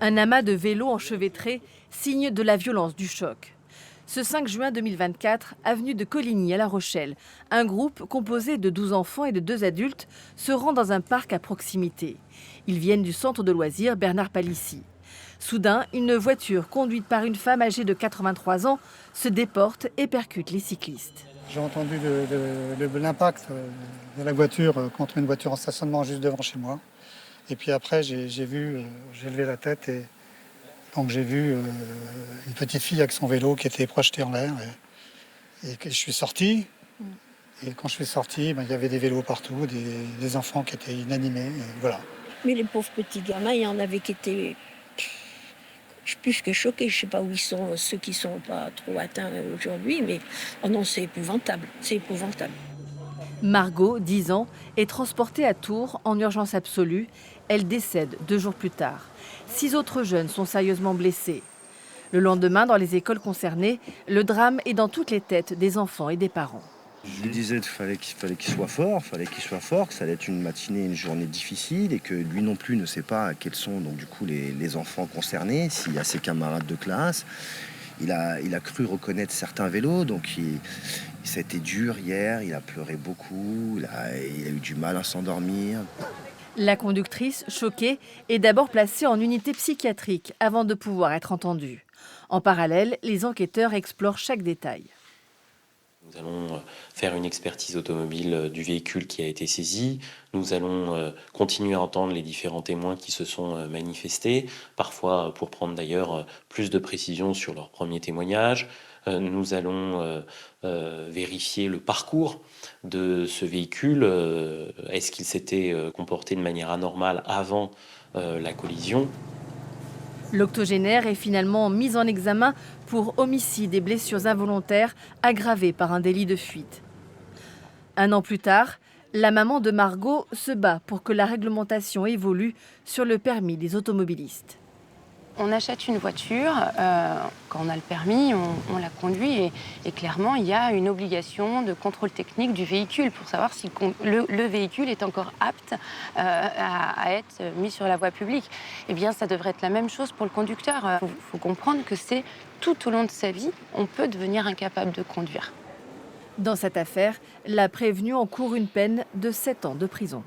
Un amas de vélos enchevêtrés, signe de la violence du choc. Ce 5 juin 2024, avenue de Coligny à La Rochelle, un groupe composé de 12 enfants et de 2 adultes se rend dans un parc à proximité. Ils viennent du centre de loisirs Bernard Palissy. Soudain, une voiture conduite par une femme âgée de 83 ans se déporte et percute les cyclistes. J'ai entendu l'impact de la voiture contre une voiture en stationnement juste devant chez moi. Et puis après, j'ai levé la tête et donc j'ai vu une petite fille avec son vélo qui était projeté en l'air. Et que je suis sorti. Et quand je suis sorti, il y avait des vélos partout, des enfants qui étaient inanimés. Et voilà. Mais les pauvres petits gamins, il y en avait qui étaient plus que choqués. Je ne sais pas où ils sont, ceux qui ne sont pas trop atteints aujourd'hui, mais oh non, c'est épouvantable. C'est épouvantable. Margot, 10 ans, est transportée à Tours en urgence absolue. Elle décède 2 jours plus tard. 6 autres jeunes sont sérieusement blessés. Le lendemain, dans les écoles concernées, le drame est dans toutes les têtes des enfants et des parents. Je lui disais qu'il fallait qu'il soit fort, que ça allait être une matinée, une journée difficile et que lui non plus ne sait pas quels sont donc du coup les enfants concernés, s'il y a ses camarades de classe. Il a cru reconnaître certains vélos, donc ça a été dur hier, il a pleuré beaucoup, il a eu du mal à s'endormir. La conductrice, choquée, est d'abord placée en unité psychiatrique avant de pouvoir être entendue. En parallèle, les enquêteurs explorent chaque détail. Nous allons faire une expertise automobile du véhicule qui a été saisi. Nous allons continuer à entendre les différents témoins qui se sont manifestés, parfois pour prendre d'ailleurs plus de précisions sur leur premier témoignage. Nous allons vérifier le parcours de ce véhicule. Est-ce qu'il s'était comporté de manière anormale avant la collision ? L'octogénaire est finalement mis en examen pour homicide et blessures involontaires aggravées par un délit de fuite. 1 an plus tard, la maman de Margot se bat pour que la réglementation évolue sur le permis des automobilistes. On achète une voiture, quand on a le permis, on la conduit et clairement, il y a une obligation de contrôle technique du véhicule pour savoir si le véhicule est encore apte à être mis sur la voie publique. Eh bien, ça devrait être la même chose pour le conducteur. Il faut comprendre que c'est tout au long de sa vie, on peut devenir incapable de conduire. Dans cette affaire, la prévenue encourt une peine de 7 ans de prison.